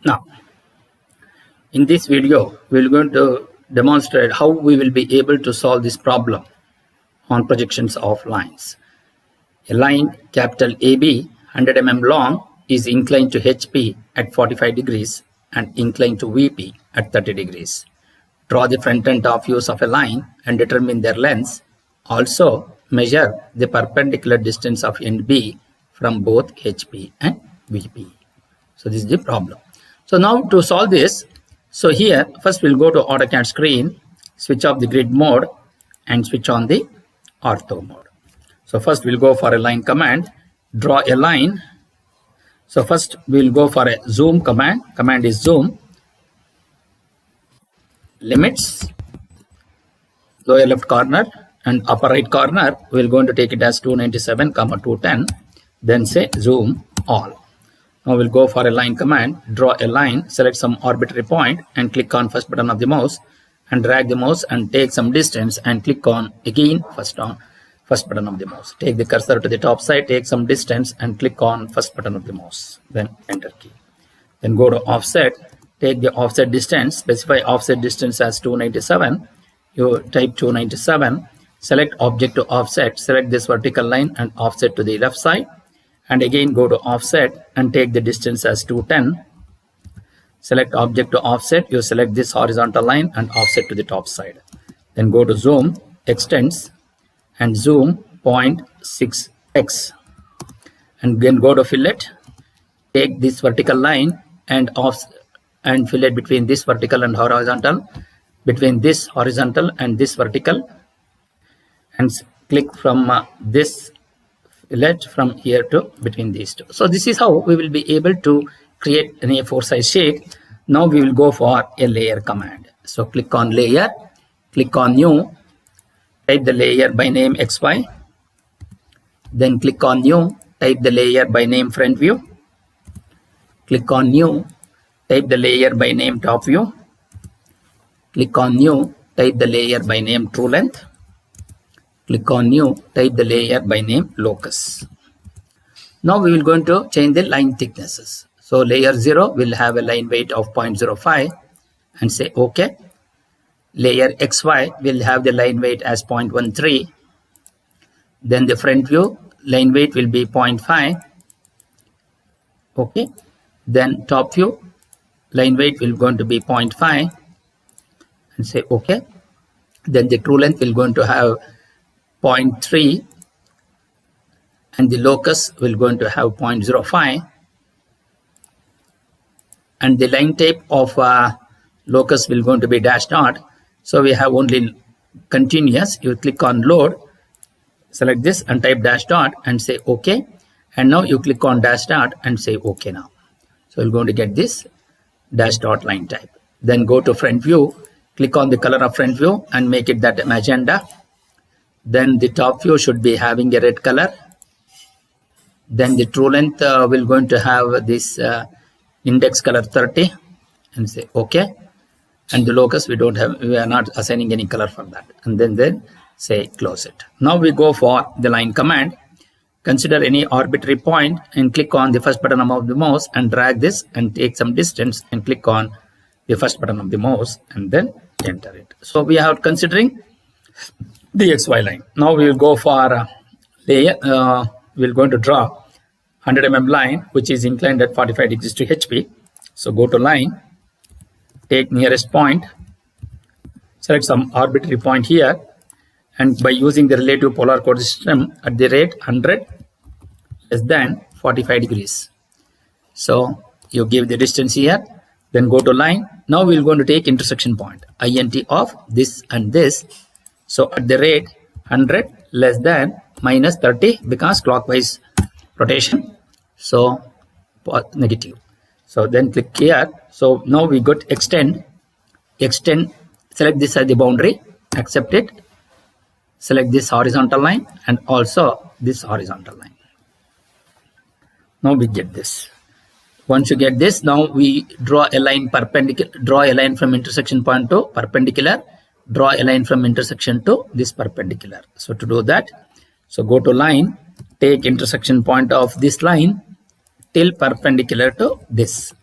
Now, in this video, we're going to demonstrate how we will be able to solve this problem on projections of lines. A line capital AB 100 mm long is inclined to HP at 45 degrees and inclined to VP at 30 degrees. Draw the front and top views of a line and determine their lengths. Also, measure the perpendicular distance of end B from both HP and VP. So this is the problem. So now to solve this, so here first we'll go to AutoCAD screen, switch off the grid mode and switch on the ortho mode. So first we'll go for a line command, draw a line. So first we'll go for a zoom command. Command is zoom, limits, lower left corner and upper right corner. We're going to take it as 297, 210. Then say zoom all. Now we'll go for a line command, draw a line, select some arbitrary point and click on first button of the mouse and drag the mouse and take some distance and click on again first button of the mouse. Take the cursor to the top side, take some distance and click on first button of the mouse, then enter key. Then go to offset, take the offset distance, specify offset distance as 297. You type 297, select object to offset, select this vertical line and offset to the left side. And again go to offset and take the distance as 210. Select object to offset, you select this horizontal line and offset to the top side. Then go to zoom, extends and zoom 0.6x. And then go to fillet, take this vertical line and fillet between this vertical and horizontal, between this horizontal and this vertical, and click from this fillet from here to between these two. So this is how we will be able to create an A4 size sheet. Now we will go for a layer command. So click on layer, click on new, type the layer by name XY, then click on new, type the layer by name front view, click on new, type the layer by name top view, click on new, type the layer by name true length, click on new, type the layer by name locus. Now we will going to change the line thicknesses. So layer 0 will have a line weight of 0.05 and say OK. Layer XY will have the line weight as 0.13. Then the front view line weight will be 0.5. OK. Then top view line weight will going to be 0.5 and say OK. Then the true length will going to have 0.3 and the locus will going to have 0.05 and the line type of locus will going to be dash dot. So we have only continuous. You click on load, select this and type dash dot and say OK. And now you click on dash dot and say OK now. So you're going to get this dash dot line type. Then go to front view, click on the color of front view and make it that magenta. Then the top view should be having a red color. Then the true length will going to have this index color 30 and say OK. And the locus we are not assigning any color for that. And then say close it. Now we go for the line command. Consider any arbitrary point and click on the first button of the mouse and drag this and take some distance and click on the first button of the mouse and then enter it. So we are considering the XY line. Now we will go for layer. We're going to draw 100 mm line which is inclined at 45 degrees to HP. So go to line, take nearest point, select some arbitrary point here, and by using the relative polar coordinate system at the rate 100 less than 45 degrees. So you give the distance here, then go to line. Now we're going to take intersection point, INT of this and this. So at the rate 100 less than minus 30 because clockwise rotation. So negative. So then click here. So now we got extend, select this as the boundary, accept it, select this horizontal line and also this horizontal line. Now we get this. Once you get this, now we draw a line perpendicular, draw a line from intersection point to perpendicular, draw a line from intersection to this perpendicular. So to do that, so go to line, take intersection point of this line till perpendicular to this.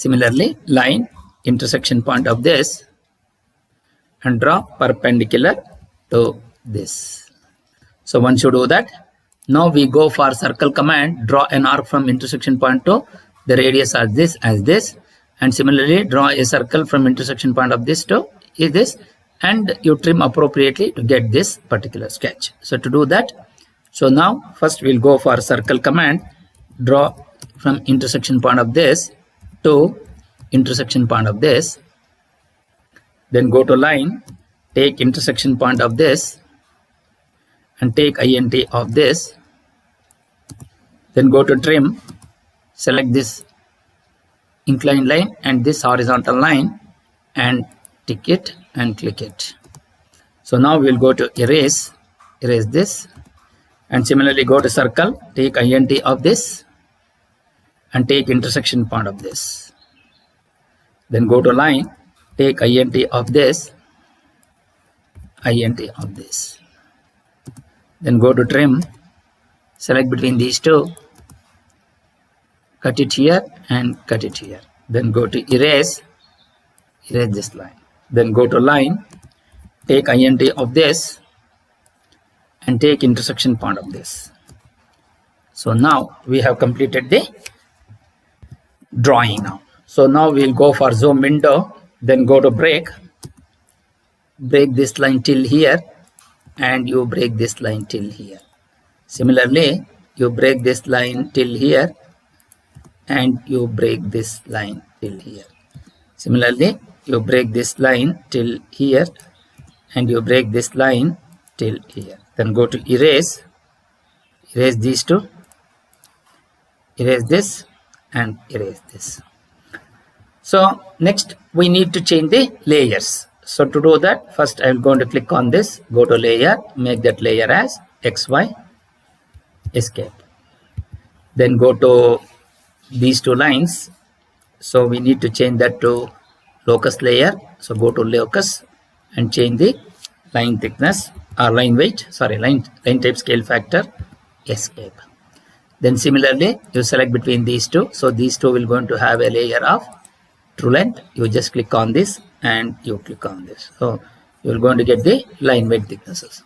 Similarly, line intersection point of this and draw perpendicular to this. So once you do that, now we go for circle command, draw an arc from intersection point to the radius as this, and similarly draw a circle from intersection point of this to this, and you trim appropriately to get this particular sketch. So to do that, so now first we'll go for circle command, draw from intersection point of this to intersection point of this, then go to line, take intersection point of this and take int of this, then go to trim, select this inclined line and this horizontal line and tick it and click it. So now we'll go to erase this, and similarly go to circle, take int of this and take intersection point of this, then go to line, take int of this, then go to trim, select between these two, cut it here and cut it here, then go to erase this line, then go to line, take int of this and take intersection point of this. So now we have completed the drawing now. So now we'll go for zoom window, then go to break this line till here and you break this line till here. Similarly, you break this line till here and you break this line till here. Similarly, you break this line till here and you break this line till here. Then go to erase these two, erase this and erase this. So next we need to change the layers. So to do that, first I'm going to click on this, go to layer, make that layer as XY, escape. Then go to these two lines. So we need to change that to locus layer. So go to locus and change the line thickness or line weight, line type scale factor, escape. Then similarly, you select between these two. So these two will going to have a layer of true length. You just click on this and you click on this. So you're going to get the line weight thicknesses.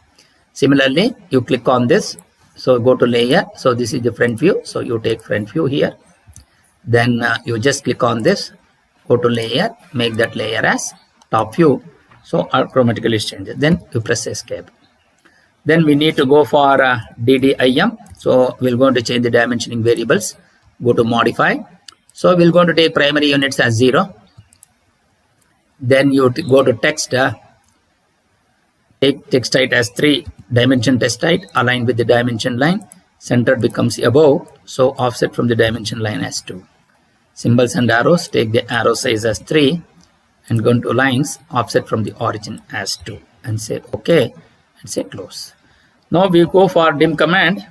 Similarly, you click on this. So go to layer. So this is the front view. So you take front view here. Then you just click on this, go to layer, make that layer as top view. So automatically it changes. Then you press escape. Then we need to go for DDIM. So we're going to change the dimensioning variables. Go to modify. So we're going to take primary units as 0. Then you go to text. Take text height as 3. Dimension text height aligned with the dimension line. Center becomes above. So offset from the dimension line as 2. Symbols and arrows. Take the arrow size as 3. And go to lines. Offset from the origin as 2. And say OK. And say close. Now we go for dim command.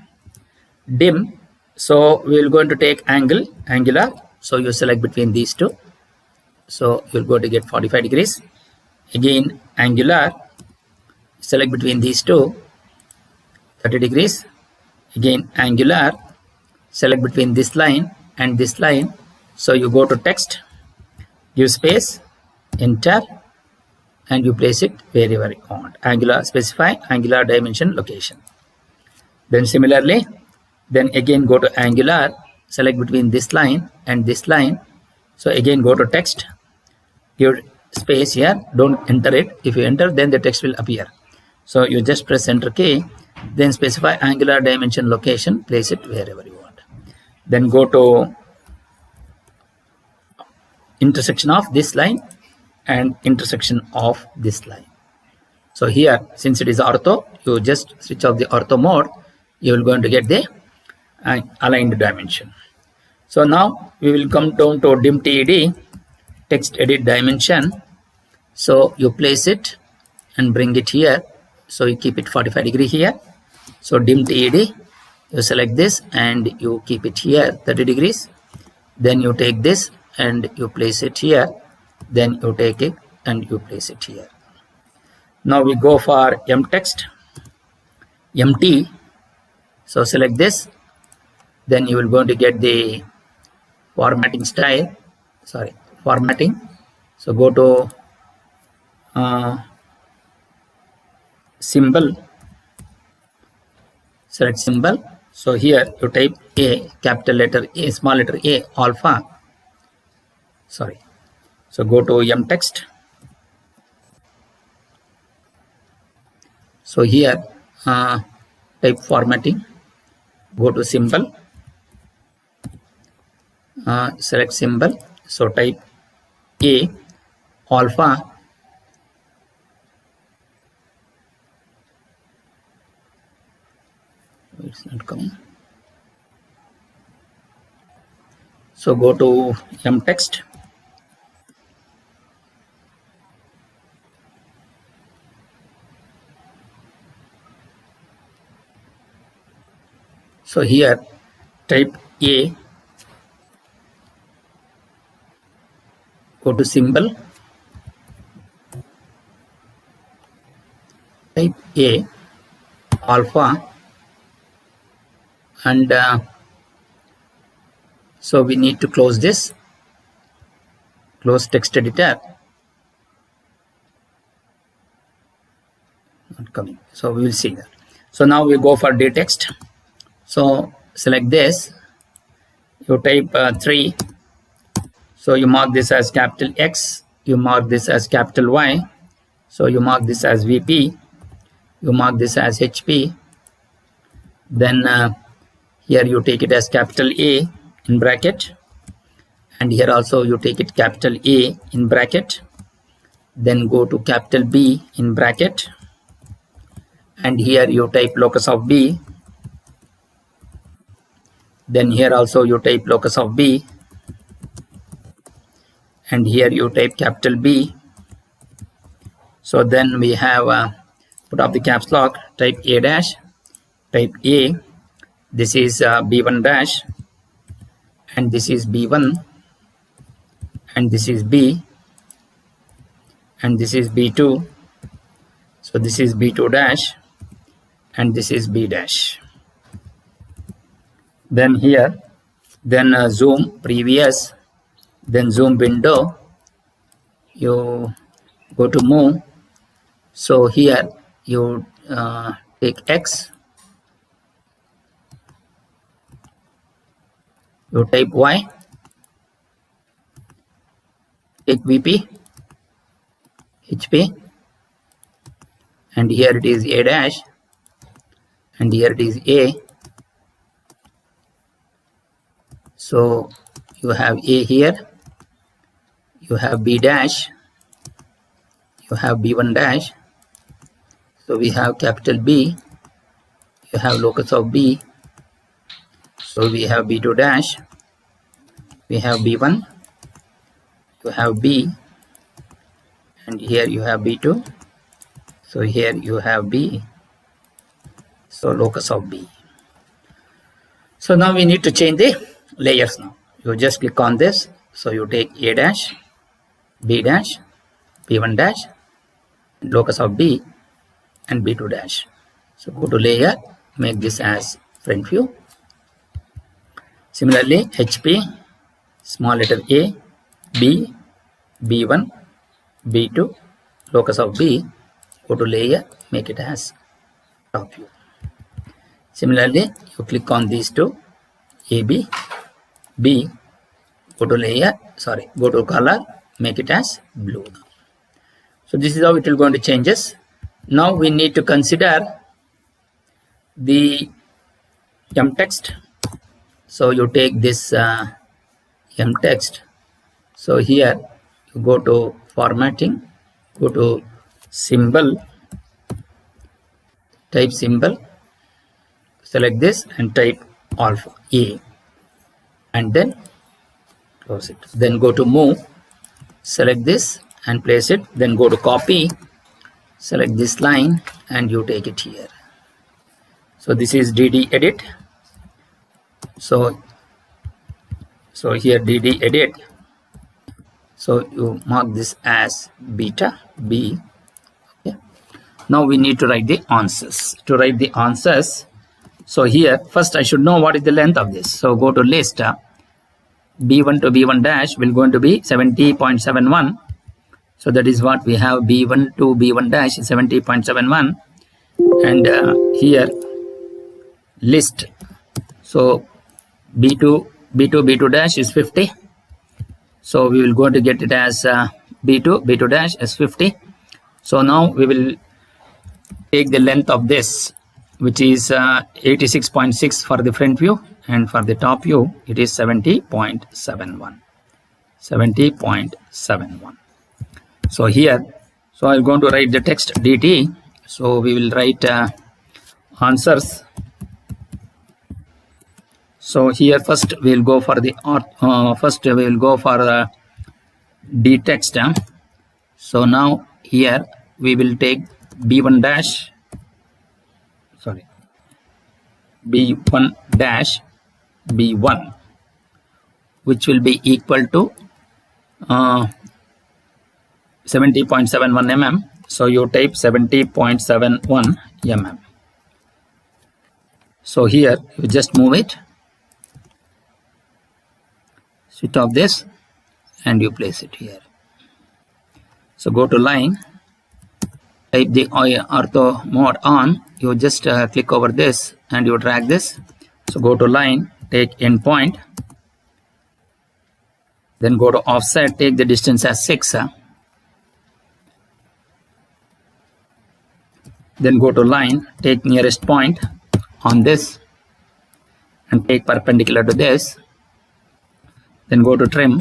Dim. So we will going to take angular. So you select between these two. So you'll go to get 45 degrees. Again angular. Select between these two. 30 degrees. Again angular. Select between this line and this line. So you go to text. Give space. Enter. And you place it wherever you want. Angular, specify angular dimension location. Then similarly, then again go to angular, select between this line and this line. So again go to text, give space here, don't enter it. If you enter, then the text will appear. So you just press enter key, then specify angular dimension location, place it wherever you want. Then go to intersection of this line and intersection of this line. So here, since it is ortho, you just switch off the ortho mode, you will going to get the aligned dimension. So now we will come down to dim TED, text edit dimension. So you place it and bring it here. So you keep it 45 degree here. So dim TED, you select this and you keep it here 30 degrees. Then you take this and you place it here. Then you take it and you place it here. Now we go for mtext, MT. So select this. Then you will going to get the formatting style. formatting. So go to symbol, select symbol. So here you type A, capital letter A, small letter A, alpha. So go to M text. So here type formatting, go to symbol, select symbol. So type A, alpha. It's not coming. So go to M text. So here type A, go to symbol, type A, alpha, and so we need to close this, close text editor. Not coming. So we will see that. So now we go for dtext. So select this, you type 3. So you mark this as capital X, you mark this as capital Y. So you mark this as VP, you mark this as HP. Then here you take it as capital A in bracket, and here also you take it capital A in bracket. Then go to capital B in bracket, and here you type locus of B. Then here also you type locus of B, and here you type capital B. So then we have put up the caps lock, type A dash, type A. This is B1 dash, and this is B1, and this is B, and this is B2. So this is B2 dash, and this is B dash. Then here, then zoom previous, then zoom window, you go to move. So here you take X, you type Y, take VP, HP, and here it is A dash, and here it is A. So you have A here, you have B dash, you have B1 dash. So we have capital B, you have locus of B. So we have B2 dash, we have B1, you have B, and here you have B2. So here you have B, so locus of B. So now we need to change the layers now. You just click on this. So you take A dash, B dash, B1 dash, locus of B, and B2 dash. So go to layer, make this as front view. Similarly, HP, small letter A, B, B1, B2, locus of B, go to layer, make it as top view. Similarly, you click on these two, AB, B, go to layer, go to color, make it as blue. So this is how it will going to changes. Now we need to consider the M text. So you take this M text. So here you go to formatting, go to symbol, type symbol, select this and type alpha A, and then close it. Then go to move, select this and place it. Then go to copy, select this line and you take it here. So this is DD edit. So here DD edit. So you mark this as beta B. Okay. Now we need to write the answers. To write the answers, so here first I should know what is the length of this. So go to list, B1 to B1 dash will going to be 70.71. So that is what we have. B1 to B1 dash is 70.71. And here list. So B2 dash is 50. So we will go to get it as B2 dash as 50. So now we will take the length of this, which is 86.6 for the front view, and for the top view it is 70.71. So here, so I'm going to write the text dt. So we will write answers. So here first we will go for the d text. So now here we will take B1 dash B1, which will be equal to 70.71 mm. So you type 70.71 mm. So here you just move it, switch off this, and you place it here. So go to line, type the ortho mode on. You just click over this and you drag this. So go to line, take endpoint, then go to offset, take the distance as 6. Then go to line, take nearest point on this and take perpendicular to this. Then go to trim,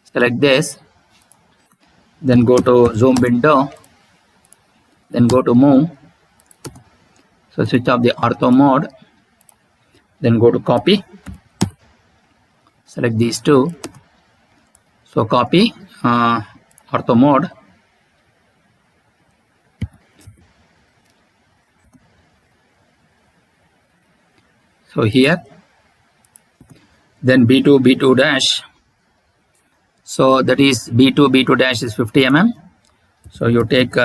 select this, then go to zoom window, then go to move. So switch off the ortho mode, then go to copy, select these two. So copy ortho mode, so here, then B2 dash. So that is B2 dash is 50 mm. So you take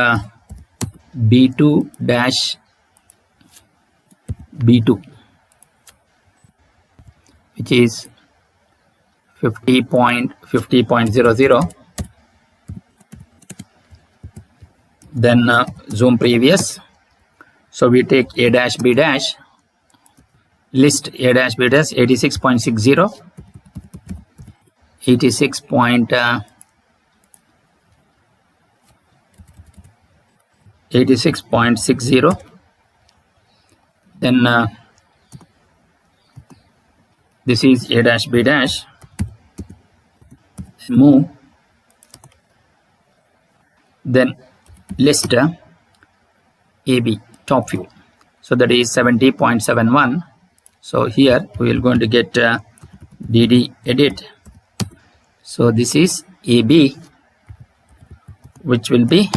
B2 dash B2, which is 50.00. Then zoom previous. So we take A dash B dash, list A dash B dash 86.60, 86.60. Then this is A dash B dash, move, then list AB top view. So that is 70.71. So here we are going to get dd edit. So this is AB, which will be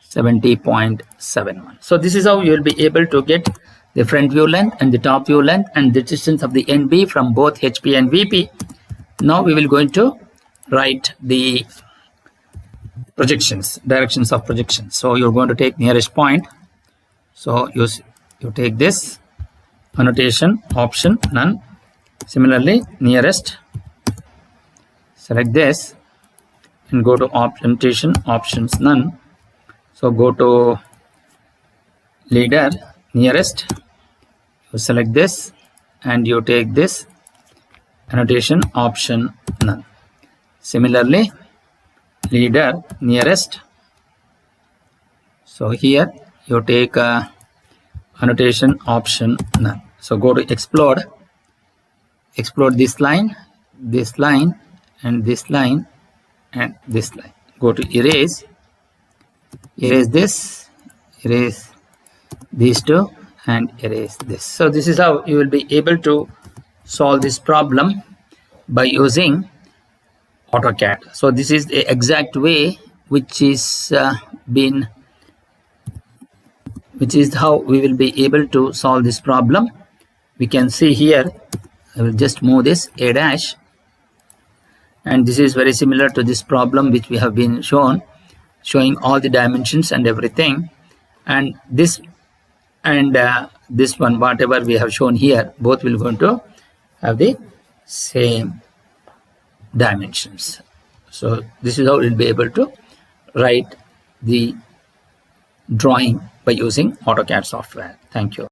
70.71. So this is how you will be able to get the front view length and the top view length and the distance of the NB from both HP and VP. Now we will going to write the projections, directions of projections. So you're going to take nearest point. So you take this annotation option none. Similarly, nearest, select this and go to annotation options none. So go to leader, nearest, you select this and you take this annotation option none. Similarly, leader, nearest, so here you take annotation option none. So go to explode this line and this line and this line. Go to erase this, erase these two, and erase this. So this is how you will be able to solve this problem by using AutoCAD. So this is the exact way which is how we will be able to solve this problem. We can see here, I will just move this A dash, and this is very similar to this problem which we have been showing all the dimensions and everything, and this one, whatever we have shown here, both will going to have the same dimensions. So this is how we'll be able to write the drawing by using AutoCAD software. Thank you.